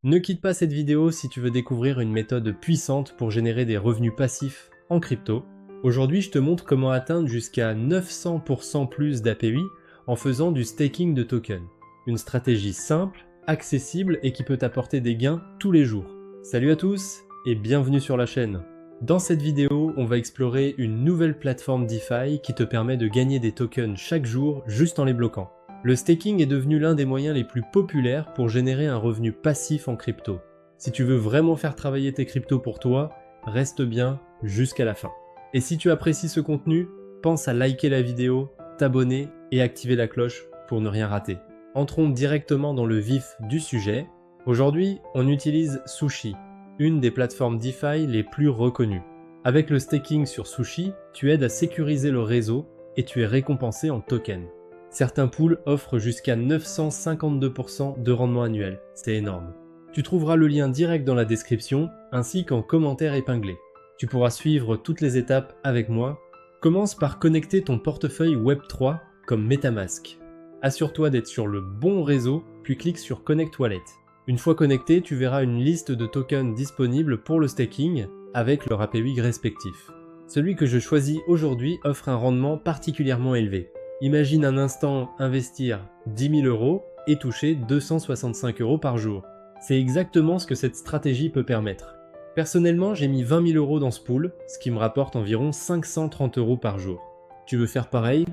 Ne quitte pas cette vidéo si tu veux découvrir une méthode puissante pour générer des revenus passifs en crypto. Aujourd'hui, je te montre comment atteindre jusqu'à 900% plus d'API en faisant du staking de tokens. Une stratégie simple, accessible et qui peut t'apporter des gains tous les jours. Salut à tous et bienvenue sur la chaîne. Dans cette vidéo, on va explorer une nouvelle plateforme DeFi qui te permet de gagner des tokens chaque jour juste en les bloquant. Le staking est devenu l'un des moyens les plus populaires pour générer un revenu passif en crypto. Si tu veux vraiment faire travailler tes cryptos pour toi, reste bien jusqu'à la fin. Et si tu apprécies ce contenu, pense à liker la vidéo, t'abonner et activer la cloche pour ne rien rater. Entrons directement dans le vif du sujet. Aujourd'hui, on utilise Sushi, une des plateformes DeFi les plus reconnues. Avec le staking sur Sushi, tu aides à sécuriser le réseau et tu es récompensé en tokens. Certains pools offrent jusqu'à 952% de rendement annuel, c'est énorme. Tu trouveras le lien direct dans la description ainsi qu'en commentaire épinglé. Tu pourras suivre toutes les étapes avec moi. Commence par connecter ton portefeuille Web3 comme MetaMask. Assure-toi d'être sur le bon réseau, puis clique sur Connect Wallet. Une fois connecté, tu verras une liste de tokens disponibles pour le staking avec leur API respectif. Celui que je choisis aujourd'hui offre un rendement particulièrement élevé. Imagine un instant investir 10 000 € et toucher 265 € par jour. C'est exactement ce que cette stratégie peut permettre. Personnellement, j'ai mis 20 000 € dans ce pool, ce qui me rapporte environ 530 € par jour. Tu veux faire pareil?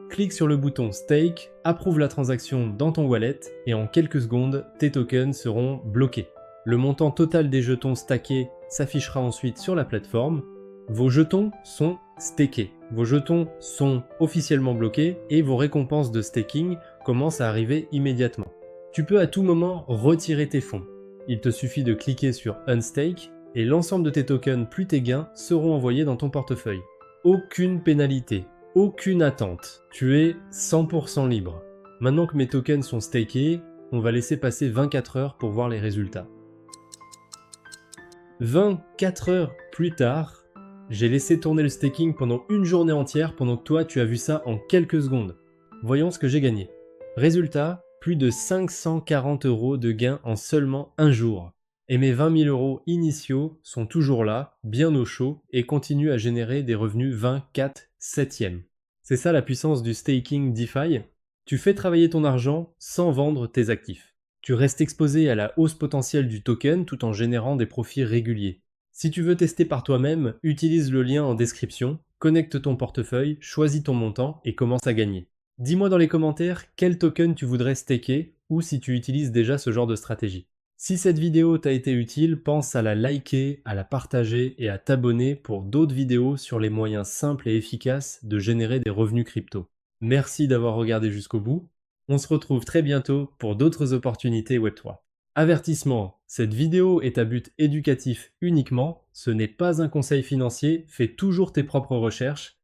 Clique sur le bouton Stake, approuve la transaction dans ton wallet et en quelques secondes, tes tokens seront bloqués. Le montant total des jetons stackés s'affichera ensuite sur la plateforme. Vos jetons sont stakés. Vos jetons sont officiellement bloqués et vos récompenses de staking commencent à arriver immédiatement. Tu peux à tout moment retirer tes fonds. Il te suffit de cliquer sur Unstake et l'ensemble de tes tokens plus tes gains seront envoyés dans ton portefeuille. Aucune pénalité, aucune attente. Tu es 100% libre. Maintenant que mes tokens sont stakés, on va laisser passer 24 heures pour voir les résultats. 24 heures plus tard, j'ai laissé tourner le staking pendant une journée entière pendant que toi tu as vu ça en quelques secondes. Voyons ce que j'ai gagné. Résultat, plus de 540 € de gains en seulement un jour. Et mes 20 000 € initiaux sont toujours là, bien au chaud, et continuent à générer des revenus 24/7. C'est ça la puissance du staking DeFi. Tu fais travailler ton argent sans vendre tes actifs. Tu restes exposé à la hausse potentielle du token tout en générant des profits réguliers. Si tu veux tester par toi-même, utilise le lien en description, connecte ton portefeuille, choisis ton montant et commence à gagner. Dis-moi dans les commentaires quel token tu voudrais staker ou si tu utilises déjà ce genre de stratégie. Si cette vidéo t'a été utile, pense à la liker, à la partager et à t'abonner pour d'autres vidéos sur les moyens simples et efficaces de générer des revenus crypto. Merci d'avoir regardé jusqu'au bout. On se retrouve très bientôt pour d'autres opportunités Web3. Avertissement, cette vidéo est à but éducatif uniquement, ce n'est pas un conseil financier, fais toujours tes propres recherches